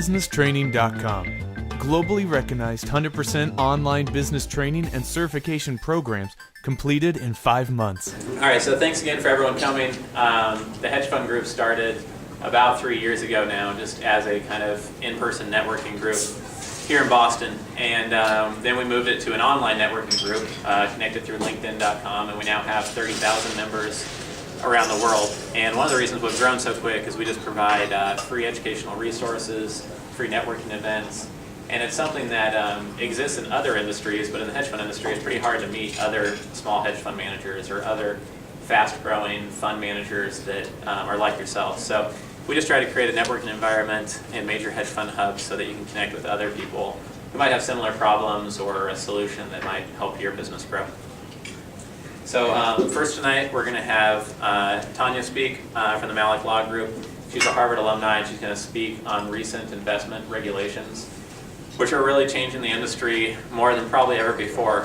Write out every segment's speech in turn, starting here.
HedgeFundBusinessTraining.com. Globally recognized 100% online business training and certification programs completed in 5 months. All right, so thanks again for everyone coming. The Hedge Fund Group started about 3 years ago now, just as a kind of in-person networking group here in Boston. And then we moved it to an online networking group connected through LinkedIn.com, and we now have 30,000 members around the world. And one of the reasons we've grown so quick is we just provide free educational resources, free networking events, and it's something that exists in other industries, but in the hedge fund industry it's pretty hard to meet other small hedge fund managers or other fast-growing fund managers that are like yourself. So we just try to create a networking environment in major hedge fund hubs so that you can connect with other people who might have similar problems or a solution that might help your business grow. So first tonight we're going to have Tanya speak from the Malik Law Group. She's a Harvard alumni, and she's going to speak on recent investment regulations, which are really changing the industry more than probably ever before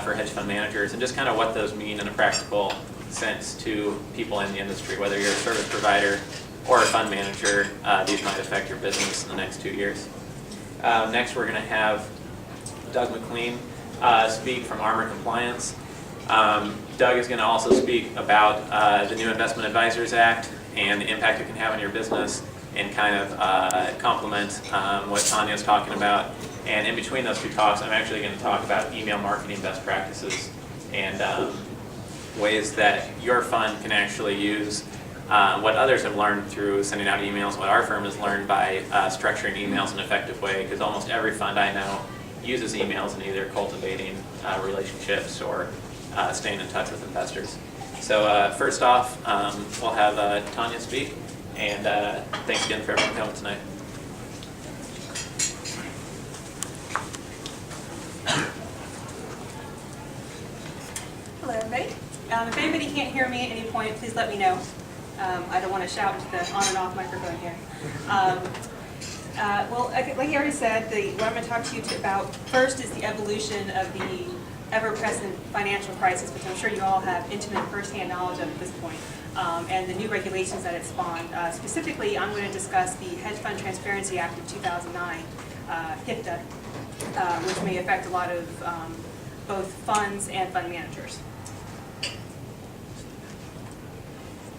for hedge fund managers, and just kind of what those mean in a practical sense to people in the industry. Whether you're a service provider or a fund manager, these might affect your business in the next 2 years. Next we're going to have Doug McLean speak from Armor Compliance. Doug is going to also speak about the new Investment Advisors Act and the impact it can have on your business, and kind of complement what Tanya's talking about. And in between those two talks, I'm actually going to talk about email marketing best practices and ways that your fund can actually use what others have learned through sending out emails, what our firm has learned by structuring emails in an effective way, because almost every fund I know uses emails in either cultivating relationships or staying in touch with investors. So first off, we'll have Tanya speak. And thanks again for everyone coming tonight. Hello, everybody. If anybody can't hear me at any point, please let me know. I don't want to shout into the on and off microphone here. Well, like you already said, what I'm going to talk to you about first is the evolution of the ever-present financial crisis, which I'm sure you all have intimate first-hand knowledge of at this point. And the new regulations that it spawned. Specifically, I'm going to discuss the Hedge Fund Transparency Act of 2009, HFTA, which may affect a lot of both funds and fund managers.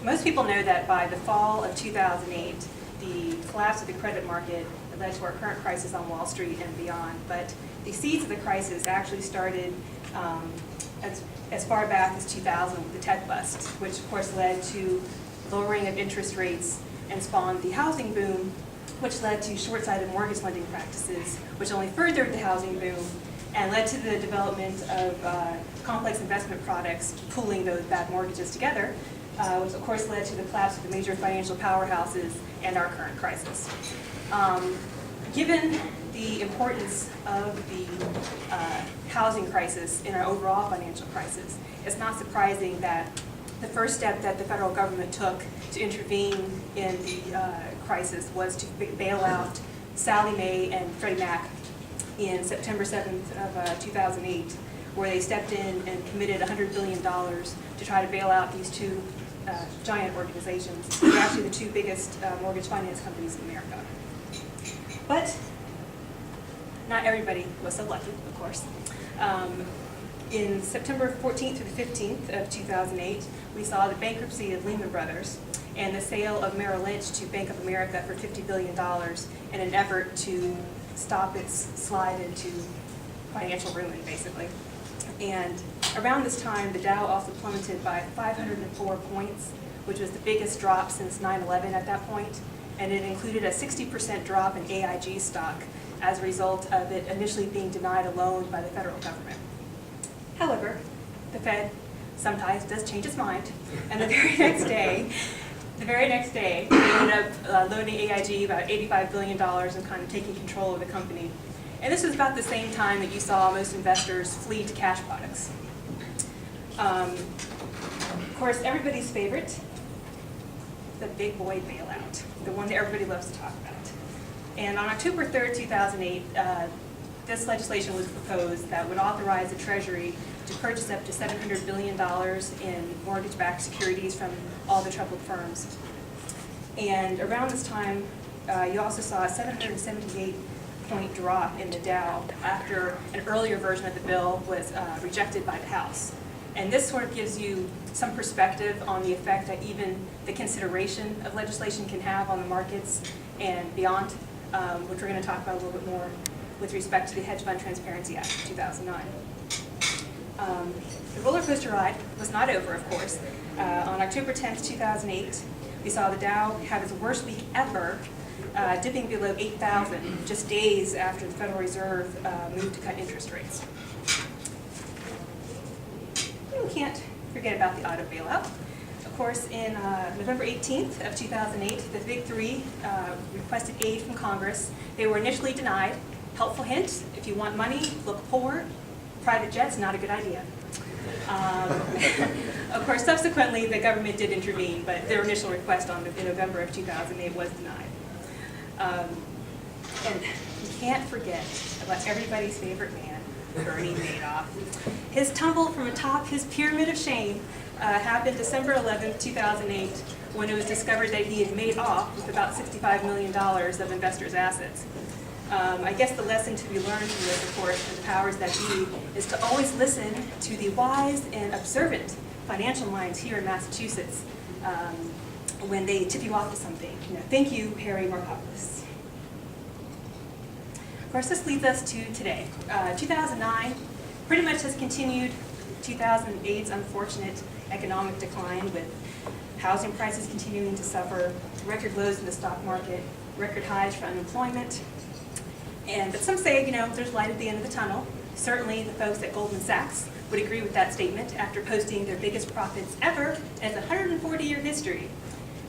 Most people know that by the fall of 2008, the collapse of the credit market led to our current crisis on Wall Street and beyond. But the seeds of the crisis actually started as far back as 2000 with the tech bust, which of course led to lowering of interest rates and spawned the housing boom, which led to short-sighted mortgage lending practices, which only furthered the housing boom and led to the development of complex investment products pooling those bad mortgages together, which of course led to the collapse of the major financial powerhouses and our current crisis. Given the importance of the housing crisis in our overall financial crisis, it's not surprising that the first step that the federal government took to intervene in the crisis was to bail out Sallie Mae and Freddie Mac in September 7th of 2008, where they stepped in and committed $100 billion to try to bail out these two giant organizations. They're actually the two biggest mortgage finance companies in America. But not everybody was so lucky, of course. In September 14th through the 15th of 2008, we saw the bankruptcy of Lehman Brothers and the sale of Merrill Lynch to Bank of America for $50 billion in an effort to stop its slide into financial ruin, basically. And around this time, the Dow also plummeted by 504 points, which was the biggest drop since 9/11 at that point, and it included a 60% drop in AIG stock as a result of it initially being denied a loan by the federal government. However, the Fed sometimes does change its mind, and the very next day, they ended up loaning AIG about $85 billion and kind of taking control of the company. And this was about the same time that you saw most investors flee to cash products. Of course, everybody's favorite, the big boy bailout, the one that everybody loves to talk about. And on October 3rd, 2008, this legislation was proposed that would authorize the Treasury to purchase up to $700 billion in mortgage-backed securities from all the troubled firms. And around this time, you also saw a 778-point drop in the Dow after an earlier version of the bill was rejected by the House. And this sort of gives you some perspective on the effect that even the consideration of legislation can have on the markets and beyond, which we're going to talk about a little bit more with respect to the Hedge Fund Transparency Act of 2009. The roller coaster ride was not over, of course. On October 10th, 2008, we saw the Dow have its worst week ever, dipping below 8,000 just days after the Federal Reserve moved to cut interest rates. We can't forget about the auto bailout. Of course, in November 18th of 2008, the Big Three requested aid from Congress. They were initially denied. Helpful hint, if you want money, look poor. Private jets, not a good idea. Of course, subsequently, the government did intervene, but their initial request in November of 2008 was denied. And you can't forget about everybody's favorite man, Bernie Madoff. His tumble from atop his pyramid of shame happened December 11, 2008, when it was discovered that he had made off with about $65 million of investors' assets. I guess the lesson to be learned from this report and the powers that be is to always listen to the wise and observant financial minds here in Massachusetts when they tip you off to something. Thank you, Harry Markopoulos. Of course, this leads us to today. 2009 pretty much has continued 2008's unfortunate economic decline, with housing prices continuing to suffer, record lows in the stock market, record highs for unemployment. But some say, there's light at the end of the tunnel. Certainly the folks at Goldman Sachs would agree with that statement after posting their biggest profits ever in its 140-year history.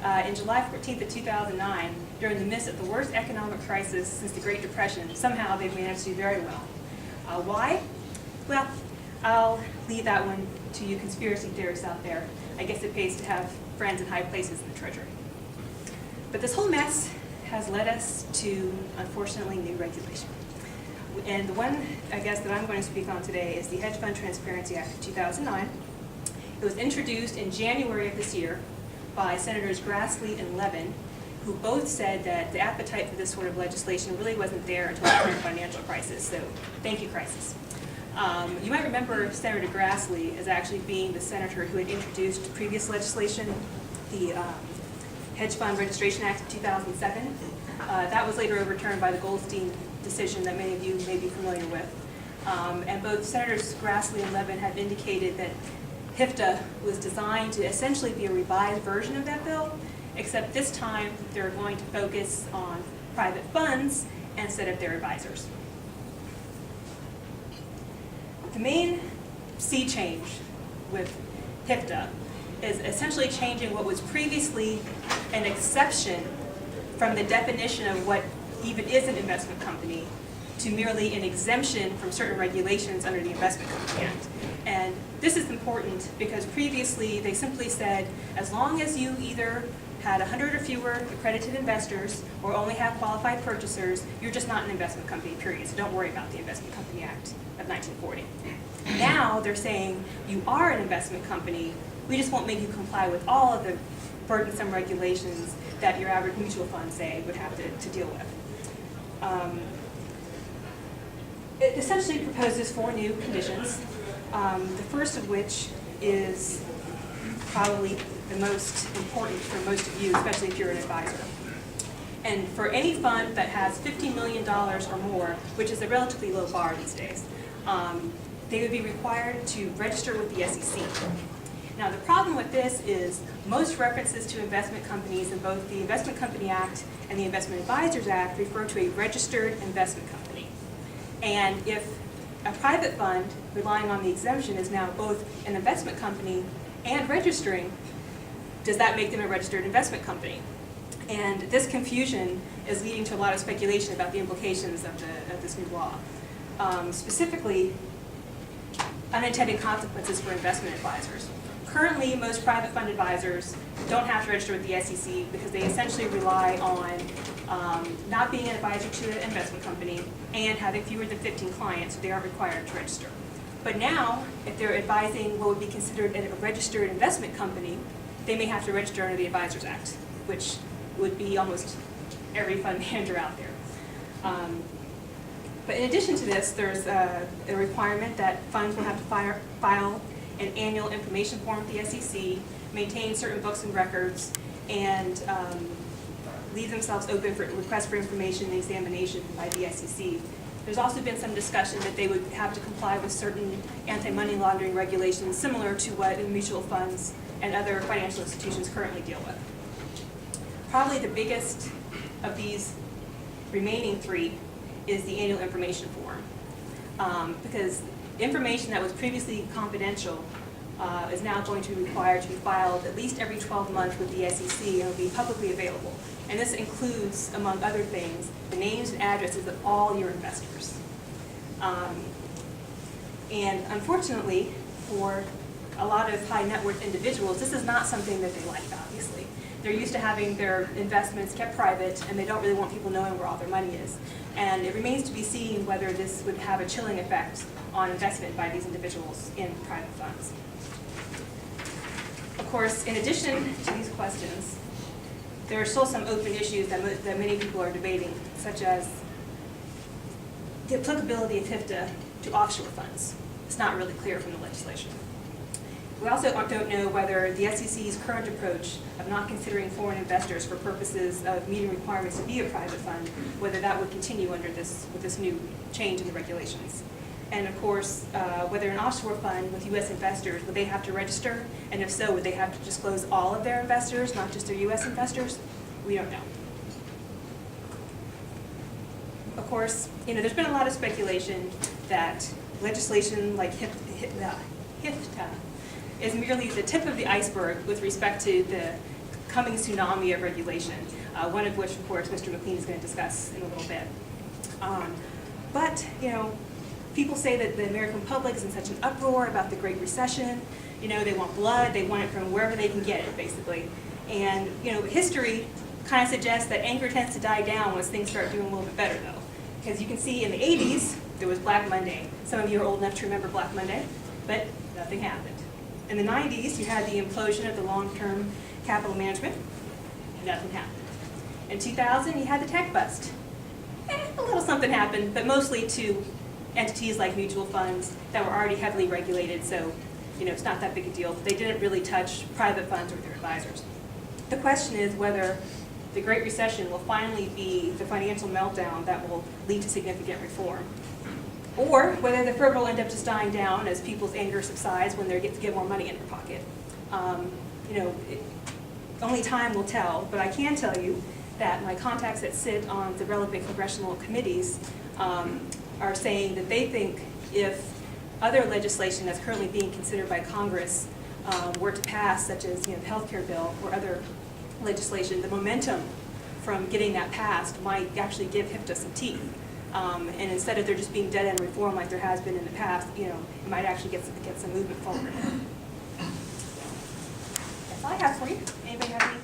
In July 14th of 2009, during the midst of the worst economic crisis since the Great Depression, somehow they've managed to do very well. Why? Well, I'll leave that one to you conspiracy theorists out there. I guess it pays to have friends in high places in the Treasury. But this whole mess has led us to, unfortunately, new regulation. And the one, I guess, that I'm going to speak on today is the Hedge Fund Transparency Act of 2009. It was introduced in January of this year by Senators Grassley and Levin, who both said that the appetite for this sort of legislation really wasn't there until the current financial crisis. So, thank you, crisis. You might remember Senator Grassley as actually being the senator who had introduced previous legislation, the Hedge Fund Registration Act of 2007. That was later overturned by the Goldstein decision that many of you may be familiar with. And both Senators Grassley and Levin have indicated that HFTA was designed to essentially be a revised version of that bill, except this time they're going to focus on private funds instead of their advisors. The main sea change with HFTA is essentially changing what was previously an exception from the definition of what even is an investment company to merely an exemption from certain regulations under the Investment Company Act. And this is important because previously they simply said, as long as you either had 100 or fewer accredited investors or only have qualified purchasers, you're just not an investment company, period. So don't worry about the Investment Company Act of 1940. Now they're saying you are an investment company, we just won't make you comply with all of the burdensome regulations that your average mutual fund, say, would have to deal with. It essentially proposes 4 new conditions, the first of which is probably the most important for most of you, especially if you're an advisor. And for any fund that has $50 million or more, which is a relatively low bar these days, they would be required to register with the SEC. Now, the problem with this is most references to investment companies in both the Investment Company Act and the Investment Advisors Act refer to a registered investment company. And if a private fund relying on the exemption is now both an investment company and registering, does that make them a registered investment company? And this confusion is leading to a lot of speculation about the implications of this new law. Specifically, unintended consequences for investment advisors. Currently, most private fund advisors don't have to register with the SEC because they essentially rely on not being an advisor to an investment company and having fewer than 15 clients, so they aren't required to register. But now, if they're advising what would be considered a registered investment company, they may have to register under the Advisors Act, which would be almost every fund manager out there. But in addition to this, there's a requirement that funds will have to file an annual information form with the SEC, maintain certain books and records, and leave themselves open for requests for information and examination by the SEC. There's also been some discussion that they would have to comply with certain anti-money laundering regulations similar to what mutual funds and other financial institutions currently deal with. Probably the biggest of these remaining three is the annual information form, because information that was previously confidential is now going to be required to be filed at least every 12 months with the SEC and will be publicly available. And this includes, among other things, the names and addresses of all your investors. And unfortunately, for a lot of high net worth individuals, this is not something that they like, obviously. They're used to having their investments kept private, and they don't really want people knowing where all their money is. And it remains to be seen whether this would have a chilling effect on investment by these individuals in private funds. Of course, in addition to these questions, there are still some open issues that many people are debating, such as the applicability of HIFTA to offshore funds. It's not really clear from the legislation. We also don't know whether the SEC's current approach of not considering foreign investors for purposes of meeting requirements to be a private fund, whether that would continue under with this new change in the regulations. And of course, whether an offshore fund with U.S. investors, would they have to register? And if so, would they have to disclose all of their investors, not just their U.S. investors? We don't know. Of course, there's been a lot of speculation that legislation like HIFTA is merely the tip of the iceberg with respect to the coming tsunami of regulation, one of which, of course, Mr. McLean is going to discuss in a little bit. But people say that the American public is in such an uproar about the Great Recession. They want blood, they want it from wherever they can get it, basically. And history kind of suggests that anger tends to die down once things start doing a little bit better, though. Because you can see in the 80s, there was Black Monday. Some of you are old enough to remember Black Monday, but nothing happened. In the 90s, you had the implosion of the long-term capital management, and nothing happened. In 2000, you had the tech bust. A little something happened, but mostly to entities like mutual funds that were already heavily regulated, so it's not that big a deal. They didn't really touch private funds or their advisors. The question is whether the Great Recession will finally be the financial meltdown that will lead to significant reform, or whether the fervor will end up just dying down as people's anger subsides when they get more money in their pocket. Only time will tell, but I can tell you that my contacts that sit on the relevant congressional committees are saying that they think if other legislation that's currently being considered by Congress were to pass, such as the healthcare bill or other legislation, the momentum from getting that passed might actually give HIFTA some teeth. And instead of there just being dead-end reform like there has been in the past, it might actually get some movement forward. That's all I have for you. Anybody have any